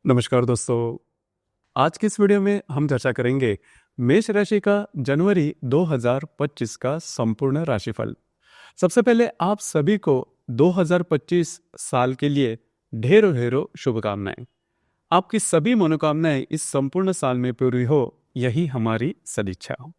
नमस्कार दोस्तों। आज की इस वीडियो में हम चर्चा करेंगे मेष राशि का जनवरी 2025 का संपूर्ण राशिफल। सबसे पहले आप सभी को 2025 साल के लिए ढेरों ढेरों शुभकामनाएं। आपकी सभी मनोकामनाएं इस संपूर्ण साल में पूरी हो, यही हमारी सदिच्छा हो।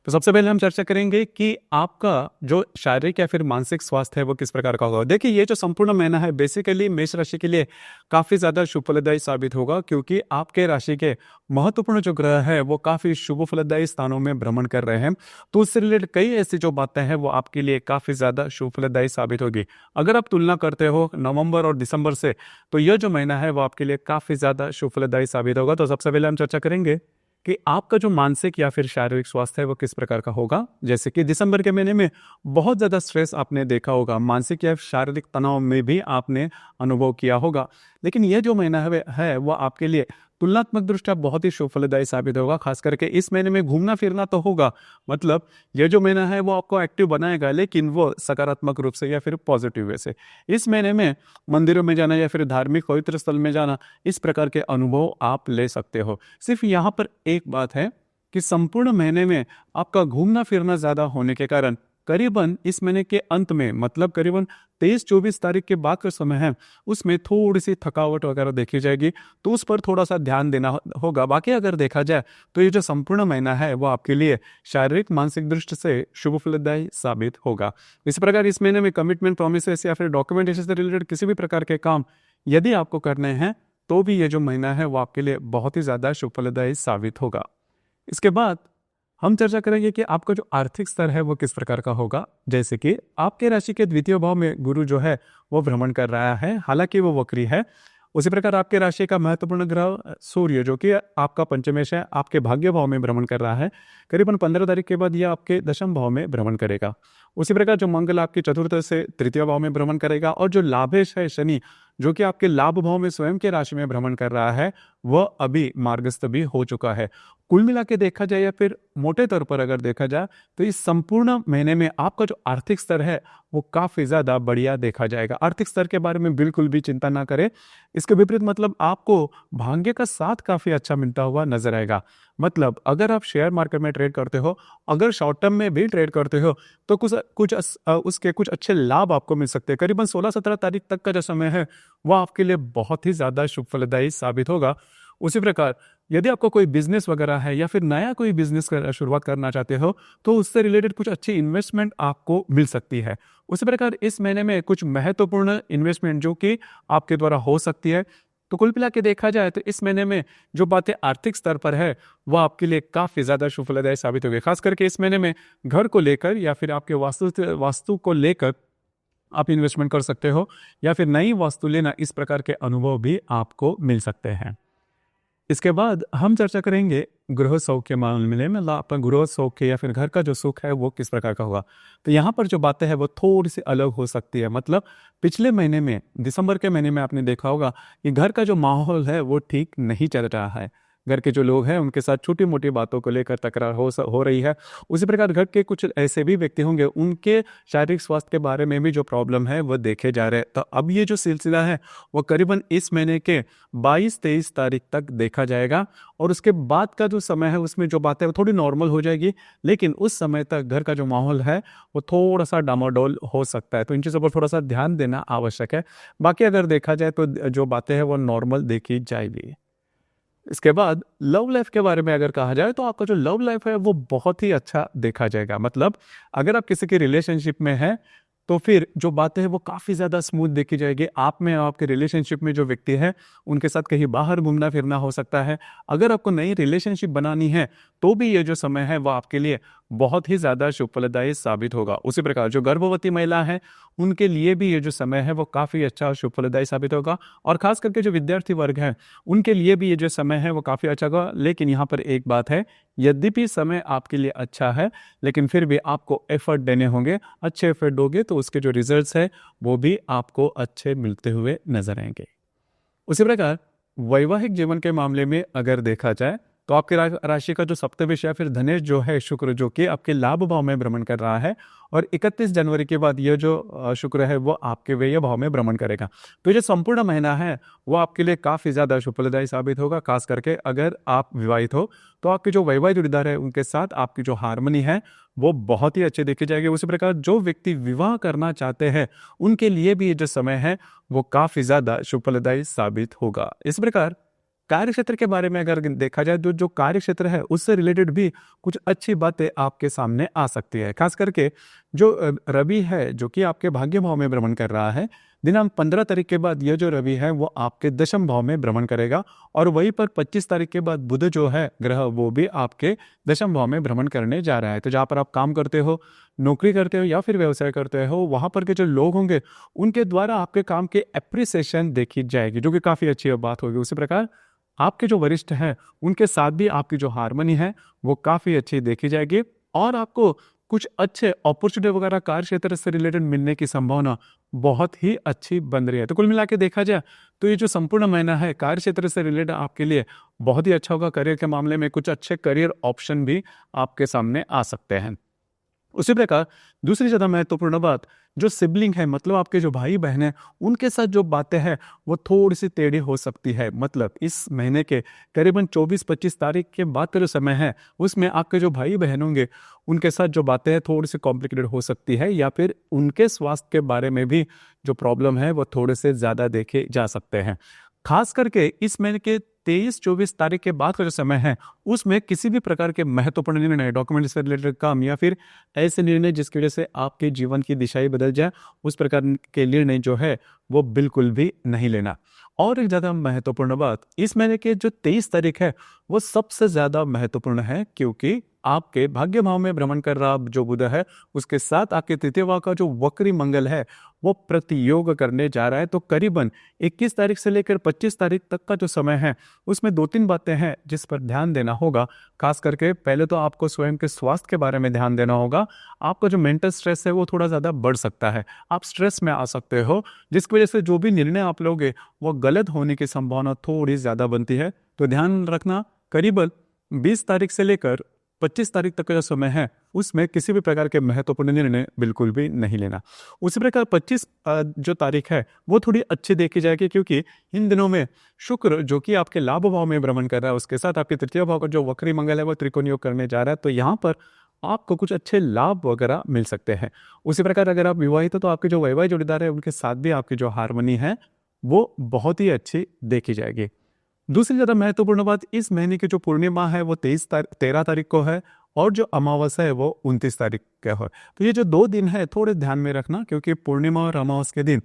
तो सबसे पहले हम चर्चा करेंगे कि आपका जो शारीरिक या फिर मानसिक स्वास्थ्य है वो किस प्रकार का होगा। देखिए, ये जो संपूर्ण महीना है बेसिकली मेष राशि के लिए काफ़ी ज़्यादा शुभ फलदायी साबित होगा, क्योंकि आपके राशि के महत्वपूर्ण जो ग्रह है वो काफ़ी शुभ फलदायी स्थानों में भ्रमण कर रहे हैं। तो उससे रिलेटेड कई ऐसी जो बातें हैं वो आपके लिए काफ़ी ज़्यादा शुभ फलदायी साबित होगी। अगर आप तुलना करते हो नवंबर और दिसंबर से, तो यह जो महीना है वो आपके लिए काफ़ी ज़्यादा शुभ फलदायी साबित होगा। तो सबसे पहले हम चर्चा करेंगे कि आपका जो मानसिक या फिर शारीरिक स्वास्थ्य है वो किस प्रकार का होगा। जैसे कि दिसंबर के महीने में बहुत ज़्यादा स्ट्रेस आपने देखा होगा, मानसिक या शारीरिक तनाव में भी आपने अनुभव किया होगा। लेकिन यह जो महीना है वो आपके लिए तुलनात्मक दृष्टया बहुत ही शुभ फलदायी साबित होगा। खास करके इस महीने में घूमना फिरना तो होगा, मतलब यह जो महीना है वो आपको एक्टिव बनाएगा, लेकिन वो सकारात्मक रूप से या फिर पॉजिटिव वे से। इस महीने में मंदिरों में जाना या फिर धार्मिक पवित्र स्थल में जाना, इस प्रकार के अनुभव आप ले सकते हो। सिर्फ यहाँ पर एक बात है कि संपूर्ण महीने में आपका घूमना फिरना ज़्यादा होने के कारण करीबन इस महीने के अंत में, मतलब करीबन 23-24 तारीख के बाद का समय है, उसमें थोड़ी सी थकावट वगैरह देखी जाएगी। तो उस पर थोड़ा सा ध्यान देना होगा। बाकी अगर देखा जाए तो ये जो संपूर्ण महीना है वो आपके लिए शारीरिक मानसिक दृष्टि से शुभ फलदायी साबित होगा। इस प्रकार इस महीने में कमिटमेंट, प्रोमिसेस या फिर डॉक्यूमेंटेशन से रिलेटेड किसी भी प्रकार के काम यदि आपको करने हैं तो भी ये जो महीना है वो आपके लिए बहुत ही ज़्यादा शुभ फलदायी साबित होगा। इसके बाद हम चर्चा करेंगे कि आपका जो आर्थिक स्तर है वो किस प्रकार का होगा। जैसे कि आपके राशि के द्वितीय भाव में गुरु जो है वो भ्रमण कर रहा है, हालांकि वो वक्री है। उसी प्रकार आपके राशि का महत्वपूर्ण ग्रह सूर्य, जो कि आपका पंचमेश है, आपके भाग्य भाव में भ्रमण कर रहा है। करीबन 15 तारीख के बाद यह आपके दशम भाव में भ्रमण करेगा। उसी प्रकार जो मंगल आपके चतुर्थ से तृतीय भाव में भ्रमण करेगा, और जो लाभेश है शनि, जो कि आपके लाभ भाव में स्वयं के राशि में भ्रमण कर रहा है, वह अभी मार्गस्थ भी हो चुका है। कुल मिला के देखा जाए या फिर मोटे तौर पर अगर देखा जाए तो इस संपूर्ण महीने में आपका जो आर्थिक स्तर है वो काफ़ी ज़्यादा बढ़िया देखा जाएगा। आर्थिक स्तर के बारे में बिल्कुल भी चिंता ना करें। इसके विपरीत मतलब आपको भाग्य का साथ काफ़ी अच्छा मिलता हुआ नजर आएगा। मतलब अगर आप शेयर मार्केट में ट्रेड करते हो, अगर शॉर्ट टर्म में भी ट्रेड करते हो, तो उसके कुछ अच्छे लाभ आपको मिल सकते हैं। करीबन 16-17 तारीख तक का जो समय है वह आपके लिए बहुत ही ज़्यादा शुभ फलदायी साबित होगा। उसी प्रकार यदि आपको कोई बिजनेस वगैरह है या फिर नया कोई बिजनेस शुरुआत करना चाहते हो, तो उससे रिलेटेड कुछ अच्छी इन्वेस्टमेंट आपको मिल सकती है। उसी प्रकार इस महीने में कुछ महत्वपूर्ण इन्वेस्टमेंट जो कि आपके द्वारा हो सकती है। तो कुल मिला के देखा जाए तो इस महीने में जो बातें आर्थिक स्तर पर है वह आपके लिए काफ़ी ज़्यादा शुभ फलदायी साबित होगी। खास करके इस महीने में घर को लेकर या फिर आपके वास्तु को लेकर आप इन्वेस्टमेंट कर सकते हो, या फिर नई वास्तु लेना, इस प्रकार के अनुभव भी आपको मिल सकते हैं। इसके बाद हम चर्चा करेंगे गृह सौख्य के मामले में। आपका गृह सौख्य या फिर घर का जो सुख है वो किस प्रकार का होगा। तो यहाँ पर जो बातें हैं वो थोड़ी सी अलग हो सकती है। मतलब पिछले महीने में, दिसंबर के महीने में आपने देखा होगा कि घर का जो माहौल है वो ठीक नहीं चल रहा है। घर के जो लोग हैं उनके साथ छोटी मोटी बातों को लेकर तकरार हो रही है। उसी प्रकार घर के कुछ ऐसे भी व्यक्ति होंगे, उनके शारीरिक स्वास्थ्य के बारे में भी जो प्रॉब्लम है वो देखे जा रहे हैं। तो अब ये जो सिलसिला है वो करीबन इस महीने के 22-23 तारीख तक देखा जाएगा, और उसके बाद का जो समय है उसमें जो बात है वो थोड़ी नॉर्मल हो जाएगी। लेकिन उस समय तक घर का जो माहौल है वो थोड़ा सा डामाडोल हो सकता है। तो इन चीज़ों पर थोड़ा सा ध्यान देना आवश्यक है। बाकी अगर देखा जाए तो जो बातें हैं वो नॉर्मल देखी जाएगी। इसके बाद लव लाइफ के बारे में अगर कहा जाए तो आपका जो लव लाइफ है वो बहुत ही अच्छा देखा जाएगा। मतलब अगर आप किसी की रिलेशनशिप में हैं तो फिर जो बातें हैं वो काफ़ी ज़्यादा स्मूथ देखी जाएगी। आप में, आपके रिलेशनशिप में जो व्यक्ति है उनके साथ कहीं बाहर घूमना फिरना हो सकता है। अगर आपको नई रिलेशनशिप बनानी है तो भी ये जो समय है वो आपके लिए बहुत ही ज़्यादा शुभ फलदायी साबित होगा। उसी प्रकार जो गर्भवती महिला है उनके लिए भी ये जो समय है वो काफ़ी अच्छा और शुभ फलदायी साबित होगा। और खास करके जो विद्यार्थी वर्ग है उनके लिए भी ये जो समय है वो काफ़ी अच्छा होगा। लेकिन यहाँ पर एक बात है, यद्यपि समय आपके लिए अच्छा है लेकिन फिर भी आपको एफर्ट देने होंगे। अच्छे एफर्ट दोगे तो उसके जो रिजल्ट्स है वो भी आपको अच्छे मिलते हुए नजर आएंगे। उसी प्रकार वैवाहिक जीवन के मामले में अगर देखा जाए तो आपकी राशि का जो सप्तमेश या फिर धनेश जो है शुक्र, जो कि आपके लाभ भाव में भ्रमण कर रहा है, और 31 जनवरी के बाद ये जो शुक्र है वो आपके व्यय भाव में भ्रमण करेगा। तो ये जो संपूर्ण महीना है वो आपके लिए काफ़ी ज़्यादा शुभफलदायी साबित होगा। खास करके अगर आप विवाहित हो तो आपके जो वैवाहिक जोड़ीदार है उनके साथ आपकी जो हारमोनी है वो बहुत ही अच्छी देखी जाएगी। उसी प्रकार जो व्यक्ति विवाह करना चाहते हैं उनके लिए भी ये जो समय है वो काफ़ी ज़्यादा शुभफलदायी साबित होगा। इस प्रकार कार्य क्षेत्र के बारे में अगर देखा जाए तो जो कार्य क्षेत्र है उससे रिलेटेड भी कुछ अच्छी बातें आपके सामने आ सकती है। खास करके जो रवि है जो कि आपके भाग्य भाव में भ्रमण कर रहा है, दिनांक 15 तारीख के बाद ये जो रवि है वो आपके दशम भाव में भ्रमण करेगा, और वहीं पर 25 तारीख के बाद बुध जो है ग्रह वो भी आपके दशम भाव में भ्रमण करने जा रहा है। तो जहाँ पर आप काम करते हो, नौकरी करते हो या फिर व्यवसाय करते हो, वहाँ पर के जो लोग होंगे उनके द्वारा आपके काम के एप्रिसिएशन देखी जाएगी, जो कि काफ़ी अच्छी बात होगी। उसी प्रकार आपके जो वरिष्ठ हैं उनके साथ भी आपकी जो हारमोनी है वो काफ़ी अच्छी देखी जाएगी, और आपको कुछ अच्छे अपॉर्चुनिटी वगैरह कार्य क्षेत्र से रिलेटेड मिलने की संभावना बहुत ही अच्छी बन रही है। तो कुल मिला के देखा जाए तो ये जो संपूर्ण महीना है कार्य क्षेत्र से रिलेटेड आपके लिए बहुत ही अच्छा होगा। करियर के मामले में कुछ अच्छे करियर ऑप्शन भी आपके सामने आ सकते हैं। उसी प्रकार दूसरी ज़्यादा महत्वपूर्ण बात, जो सिबलिंग है मतलब आपके जो भाई बहन हैं उनके साथ जो बातें हैं वो थोड़ी सी टेढ़ी हो सकती है। मतलब इस महीने के करीबन 24-25 तारीख के बाद का जो समय है उसमें आपके जो भाई बहन होंगे उनके साथ जो बातें हैं थोड़ी सी कॉम्प्लिकेटेड हो सकती है, या फिर उनके स्वास्थ्य के बारे में भी जो प्रॉब्लम है वो थोड़े से ज़्यादा देखे जा सकते हैं। खास करके इस महीने के 23-24 तारीख के बाद का जो समय है उसमें किसी भी प्रकार के महत्वपूर्ण निर्णय, डॉक्यूमेंट से रिलेटेड काम या फिर ऐसे निर्णय जिसकी वजह से आपके जीवन की दिशा ही बदल जाए, उस प्रकार के निर्णय जो है वो बिल्कुल भी नहीं लेना। और एक ज़्यादा महत्वपूर्ण बात, इस महीने के जो 23 तारीख है वो सबसे ज़्यादा महत्वपूर्ण है, क्योंकि आपके भाग्य भाव में भ्रमण कर रहा जो बुध है उसके साथ आपके तृतीय भाव का जो वक्री मंगल है वो प्रतियोग करने जा रहा है। तो करीबन 21 तारीख से लेकर 25 तारीख तक का जो समय है उसमें 2-3 बातें हैं जिस पर ध्यान देना होगा। खास करके पहले तो आपको स्वयं के स्वास्थ्य के बारे में ध्यान देना होगा। आपका जो मेंटल स्ट्रेस है वो थोड़ा ज़्यादा बढ़ सकता है, आप स्ट्रेस में आ सकते हो, जिसकी वजह से जो भी निर्णय आप लोगे वो गलत होने की संभावना थोड़ी ज़्यादा बनती है। तो ध्यान रखना, करीबन 20 तारीख से लेकर 25 तारीख तक का जो समय है उसमें किसी भी प्रकार के महत्वपूर्ण निर्णय बिल्कुल भी नहीं लेना। उसी प्रकार 25 जो तारीख है वो थोड़ी अच्छी देखी जाएगी, क्योंकि इन दिनों में शुक्र जो कि आपके लाभ भाव में भ्रमण कर रहा है उसके साथ आपके तृतीय भाव का जो वक्री मंगल है वो त्रिकोण योग करने जा रहा है। तो यहाँ पर आपको कुछ अच्छे लाभ वगैरह मिल सकते हैं। उसी प्रकार अगर आप विवाहित हो तो आपके जो वैवाहिक जोड़ीदार है उनके साथ भी आपकी जो हारमोनी है वो बहुत ही अच्छी देखी जाएगी। दूसरी ज़्यादा महत्वपूर्ण बात, इस महीने की जो पूर्णिमा है वो 13 तारीख को है, और जो अमावस्या है वो 29 तारीख का है। तो ये जो 2 दिन है थोड़े ध्यान में रखना, क्योंकि पूर्णिमा और अमावस्या के दिन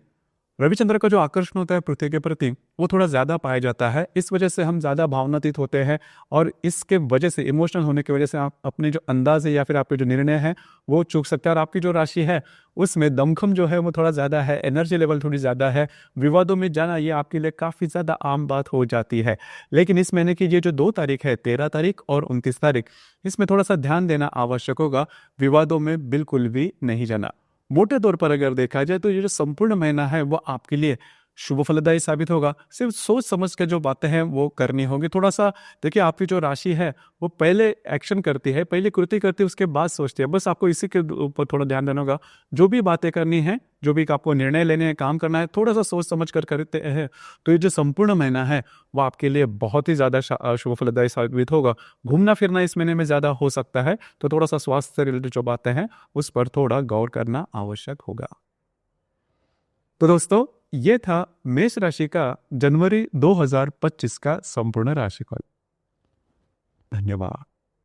रविचंद्र का जो आकर्षण होता है पृथ्वी के प्रति वो थोड़ा ज़्यादा पाया जाता है। इस वजह से हम ज़्यादा भावनातीत होते हैं, और इसके वजह से इमोशनल होने की वजह से आप अपने जो अंदाज है या फिर आपके जो निर्णय है वो चूक सकते हैं। और आपकी जो राशि है उसमें दमखम जो है वो थोड़ा ज़्यादा है, एनर्जी लेवल थोड़ी ज़्यादा है, विवादों में जाना ये आपके लिए काफ़ी ज़्यादा आम बात हो जाती है। लेकिन इस महीने की ये जो 2 तारीख है, 13 तारीख और 29 तारीख, इसमें थोड़ा सा ध्यान देना आवश्यक होगा, विवादों में बिल्कुल भी नहीं जाना। मोटे तौर पर अगर देखा जाए तो ये जो संपूर्ण महीना है वो आपके लिए शुभ फलदायी साबित होगा। सिर्फ सोच समझ के जो बातें हैं वो करनी होगी। थोड़ा सा देखिए, आपकी जो राशि है वो पहले एक्शन करती है, पहले कृति करती है, उसके बाद सोचती है। बस आपको इसी के ऊपर थोड़ा ध्यान देना होगा। जो भी बातें करनी है, जो भी आपको निर्णय लेने हैं, काम करना है, थोड़ा सा सोच समझ कर करते हैं तो ये जो संपूर्ण महीना है वो आपके लिए बहुत ही ज़्यादा शुभ फलदायी साबित होगा। घूमना फिरना इस महीने में ज़्यादा हो सकता है, तो थोड़ा सा स्वास्थ्य से रिलेटेड जो बातें हैं उस पर थोड़ा गौर करना आवश्यक होगा। तो दोस्तों, ये था मेष राशि का जनवरी 2025 का संपूर्ण राशिफल। धन्यवाद।